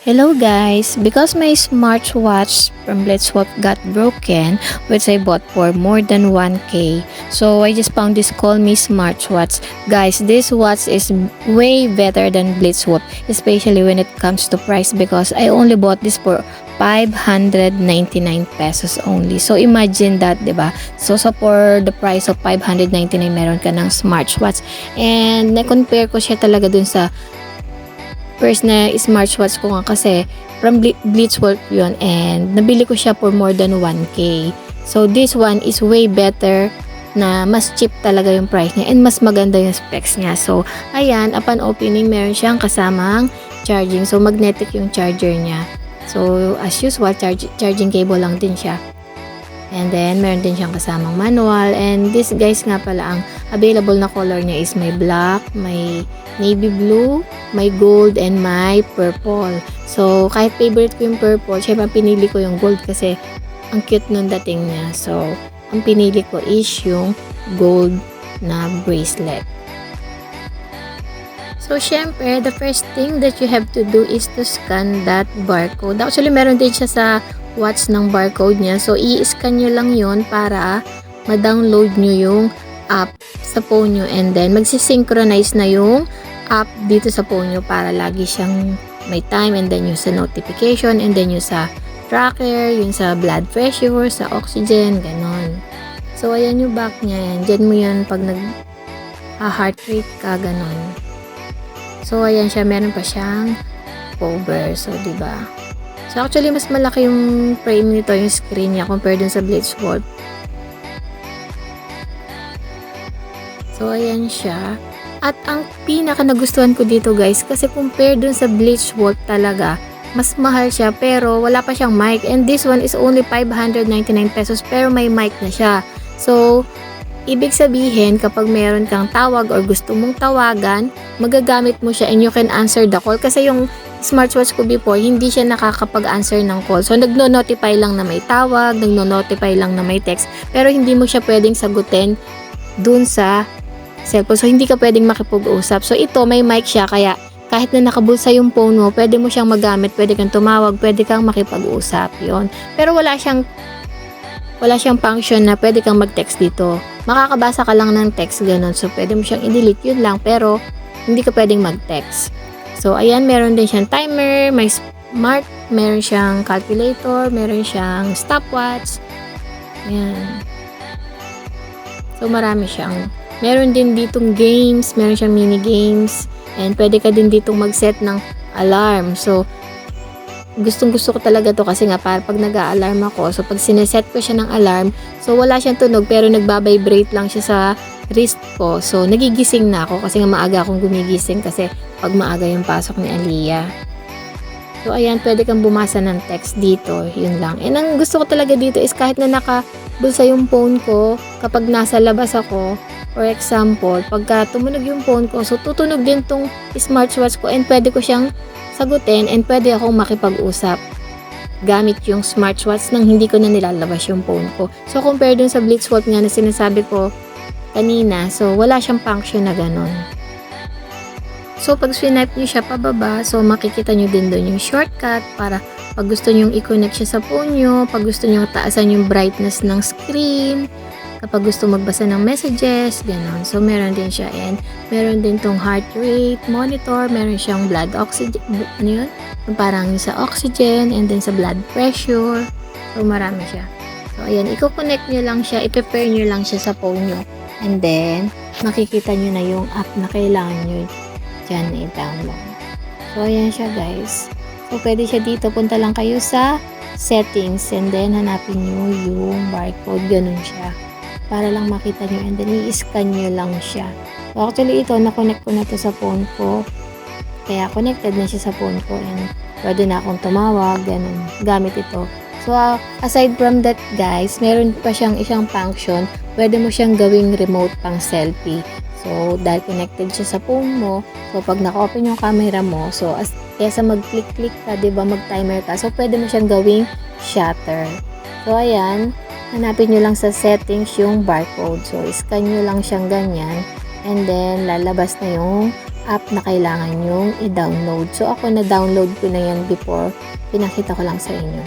Hello guys! Because my smartwatch from Blitzwolf got broken, which I bought for more than 1K, so I just found this Call Me smartwatch. Guys, this watch is way better than Blitzwolf, especially when it comes to price because I only bought this for 599 pesos only. So imagine that, 'di ba? So for the price of 599 meron ka ng smartwatch. And na-compare ko siya talaga dun sa first na smartwatch ko nga kasi from Blitzwolf yun and nabili ko siya for more than 1K. So this one is way better na mas cheap talaga yung price niya and mas maganda yung specs niya. So ayan, upon opening meron siyang kasamang charging. So magnetic yung charger niya. So as usual, charging cable lang din siya. And then, meron din siyang kasamang manual. And this guys nga pala, ang available na color niya is may black, may navy blue, may gold, and may purple. So, kahit favorite ko yung purple, syempre pinili ko yung gold kasi ang cute nung dating niya. So, ang pinili ko is yung gold na bracelet. So, syempre, the first thing that you have to do is to scan that barcode. Actually, meron din siya sa watch ng barcode niya. So, i-scan nyo lang yon para ma-download nyo yung app sa phone nyo. And then, magsisynchronize na yung app dito sa phone nyo para lagi siyang may time. And then, yung sa notification. And then, yung sa tracker, yung sa blood pressure, sa oxygen, ganon. So, ayan yung back niya. Yan. Diyan mo yan pag nag-heart rate ka, ganon. So, ayan siya. Meron pa siyang cover. So, diba? So, actually, mas malaki yung frame nito, yung screen niya, compared dun sa Blitzwolf. So, ayan siya. At ang pinaka nagustuhan ko dito, guys, kasi compared dun sa Blitzwolf talaga, mas mahal siya, pero wala pa siyang mic. And this one is only 599 pesos, pero may mic na siya. So, ibig sabihin, kapag meron kang tawag or gusto mong tawagan, magagamit mo siya and you can answer the call. Kasi yung smartwatch ko before, hindi siya nakakapag-answer ng call. So, nagno-notify lang na may tawag, nagno-notify lang na may text, pero hindi mo siya pwedeng sagutin dun sa cellphone. So, hindi ka pwedeng makipag-usap. So, ito, may mic siya, kaya kahit na nakabulsa yung phone mo, pwede mo siyang magamit, pwede kang tumawag, pwede kang makipag-usap. Yun. Pero wala siyang function na pwede kang mag-text dito. Makakabasa ka lang ng text, ganun. So, pwede mo siyang i-delete, yun lang, pero hindi ka pwedeng mag-text. So, ayan, meron din siyang timer, may smart, meron siyang calculator, meron siyang stopwatch. Ayan. So, marami siyang. Meron din ditong games, meron siyang mini games, and pwede ka din ditong mag-set ng alarm. So, gustong-gusto ko talaga to kasi nga para pag nag-a-alarm ako, so pag sineset ko siya ng alarm, so wala siyang tunog pero nagbabibrate lang siya sa wrist ko. So, nagigising na ako kasi nga maaga akong gumigising kasi pag maaga yung pasok ni Aliyah. So, ayan, pwede kang bumasa ng text dito. Yun lang. And ang gusto ko talaga dito is kahit na nakabulsa yung phone ko, kapag nasa labas ako, for example, pagka tumunog yung phone ko, so tutunog din tong smartwatch ko and pwede ko siyang sagutin and pwede akong makipag-usap gamit yung smartwatch nang hindi ko na nilalabas yung phone ko. So, compare dun sa Blitzwolf nga na sinasabi ko kanina, so wala siyang function na ganun. So, pag swipe nyo siya pababa, so makikita nyo din doon yung shortcut para pag gusto nyo i-connect siya sa phone nyo, pag gusto nyo taasan yung brightness ng screen, kapag gusto magbasa ng messages, gano'n. So, meron din siya and meron din tong heart rate monitor, meron siyang blood oxygen, ano yun? Parang sa oxygen and then sa blood pressure. So, marami siya. So, ayan, i-connect nyo lang siya, i-prepare nyo lang siya sa phone nyo. And then, makikita nyo na yung app na kailangan nyo dyan na i-download. So, ayan siya guys. So, pwede siya dito. Punta lang kayo sa settings and then hanapin nyo yung barcode. Ganun siya. Para lang makita nyo and then i-scan nyo lang siya. So, actually ito, na-connect ko na to sa phone ko. Kaya connected na siya sa phone ko and pwede na akong tumawag, ganun, gamit ito. So, aside from that guys, meron pa siyang isang function, pwede mo siyang gawing remote pang selfie. So, dahil connected siya sa phone mo, so pag naka-open yung camera mo, so kaya sa mag-click-click ka, diba, mag-timer ka, so pwede mo siyang gawing shutter. So, ayan, hanapin nyo lang sa settings yung barcode. So, scan nyo lang siyang ganyan. And then, lalabas na yung app na kailangan yung i-download. So, ako na-download ko na yan before. Pinakita ko lang sa inyo.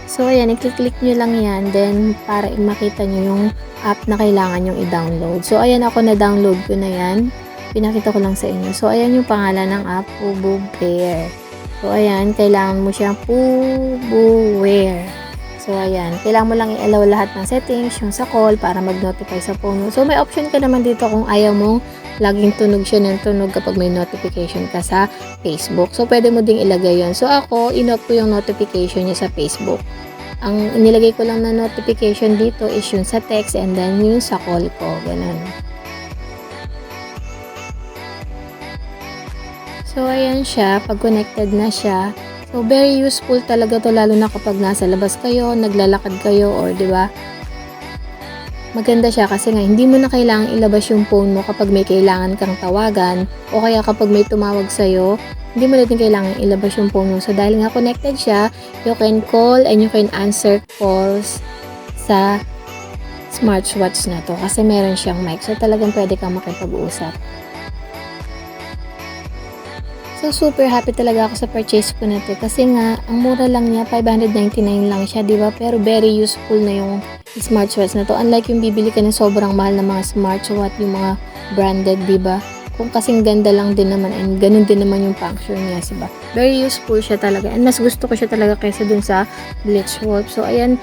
So, ayan, i-click nyo lang yan. Then, para makita nyo yung app na kailangan yung i-download. So, ayan, ako na-download ko na yan. Pinakita ko lang sa inyo. So, ayan yung pangalan ng app, Pubuware. So, ayan, kailangan mo siyang Pubuware. So, ayan, kailangan mo lang i-allow lahat ng settings, yung sa call, para mag-notify sa phone mo. So, may option ka naman dito kung ayaw mong laging tunog siya ng tunog kapag may notification ka sa Facebook. So, pwede mo ding ilagay yon. So, ako, in-off ko yung notification niya sa Facebook. Ang inilagay ko lang na notification dito is yung sa text and then yung sa call ko. Ganun. So, ayan siya. Pag connected na siya. So, very useful talaga to lalo na kapag nasa labas kayo, naglalakad kayo, or 'di ba? Maganda siya kasi nga hindi mo na kailangang ilabas yung phone mo kapag may kailangan kang tawagan o kaya kapag may tumawag sa'yo, hindi mo na din kailangan ilabas yung phone mo. So, dahil nga connected siya, you can call and you can answer calls sa smartwatch na to kasi meron siyang mic. So, talagang pwede kang makipag-usap. So, super happy talaga ako sa purchase ko na to kasi nga, ang mura lang niya, 599 lang siya, di ba? Pero very useful na yung smartwatch na to. Unlike yung bibili ka ng sobrang mahal na mga smartwatch, yung mga branded, di ba? Kung kasing ganda lang din naman and ganun din naman yung function niya, di ba? Very useful siya talaga and mas gusto ko siya talaga kaysa dun sa Blitzwolf. So, ayan,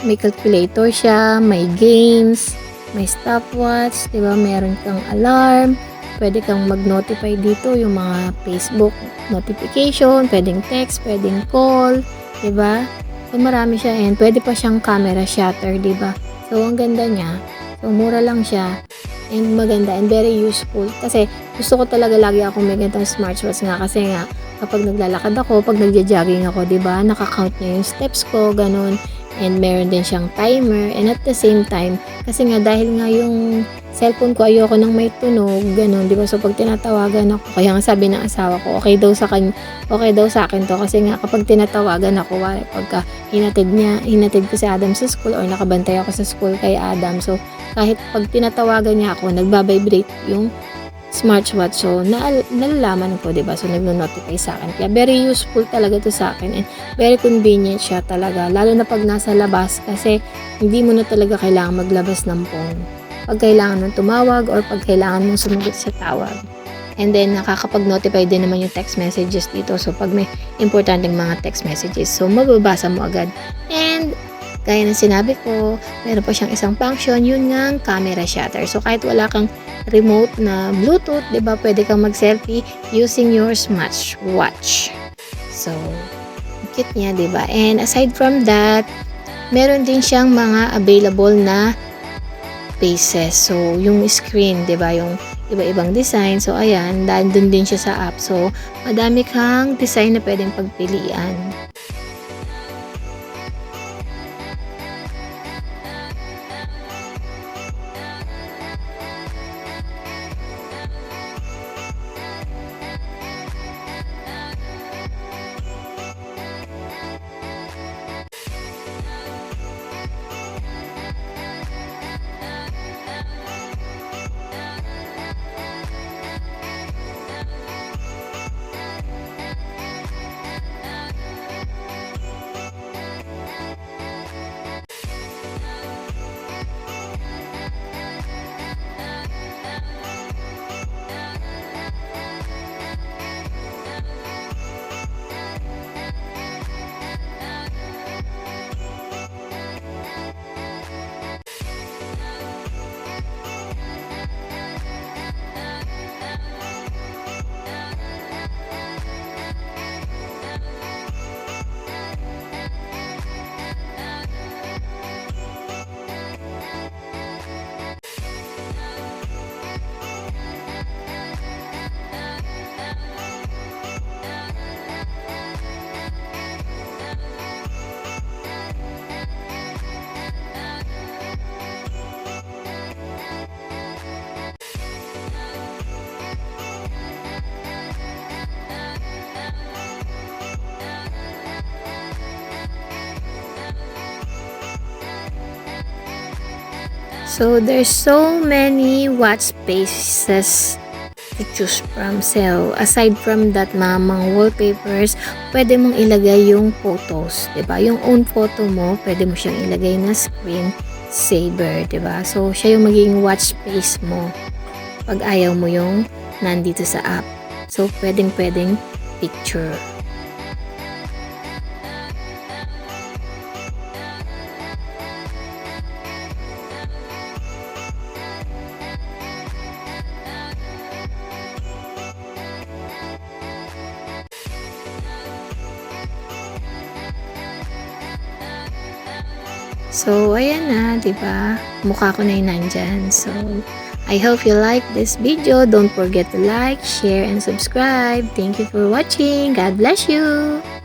may calculator siya, may games, may stopwatch, di ba? Meron kang alarm. Pwede kang mag-notify dito yung mga Facebook notification, pwedeng text, pwedeng call, 'di ba? So marami siya and pwede pa siyang camera shutter, 'di ba? So ang ganda niya. So mura lang siya and maganda and very useful kasi gusto ko talaga lagi akong may ganitong smartwatch nga kasi nga kapag naglalakad ako, pag nagja-jogging ako, 'di ba? Naka-count niya yung steps ko, ganun. And meron din siyang timer and at the same time kasi nga dahil nga yung cellphone ko ayoko nang may tunog ganun, di ba? So pag tinatawagan ako, kaya nga sabi ng asawa ko okay daw sa akin to kasi nga kapag tinatawagan ako pagka hinatid ko si Adam sa school or nakabantay ako sa school kay Adam, so kahit pag tinatawagan niya ako nagba-vibrate yung smartwatch, so nalalaman ko, diba? So nagno-notify sa akin, kaya very useful talaga to sa akin and very convenient siya talaga, lalo na pag nasa labas kasi hindi mo na talaga kailangan maglabas ng phone pag kailangan mong tumawag or pag kailangan mong sumagot sa tawag. And then nakakapag-notify din naman yung text messages dito, so pag may importanteng mga text messages, so mababasa mo agad. And gaya ng sinabi ko, meron pa siyang isang function, yun nga camera shutter. So kahit wala kang remote na Bluetooth, 'di ba? Pwede kang mag-selfie using your smartwatch. So, cute niya, 'di ba? And aside from that, meron din siyang mga available na faces. So, yung screen, 'di ba? Yung iba-ibang design. So, ayan, nandun din siya sa app. So, madami kang design na pwedeng pagpilian. So, there's so many watch spaces to choose from. So, aside from that, mga wallpapers, pwede mong ilagay yung photos, 'di ba? Yung own photo mo, pwede mo siyang ilagay na screen saver, 'di ba? So, siya yung magiging watch space mo pag ayaw mo yung nandito sa app. So, pwedeng picture. So, ayan na, 'di ba? Mukha ko na 'yung nandyan. So, I hope you like this video. Don't forget to like, share, and subscribe. Thank you for watching. God bless you!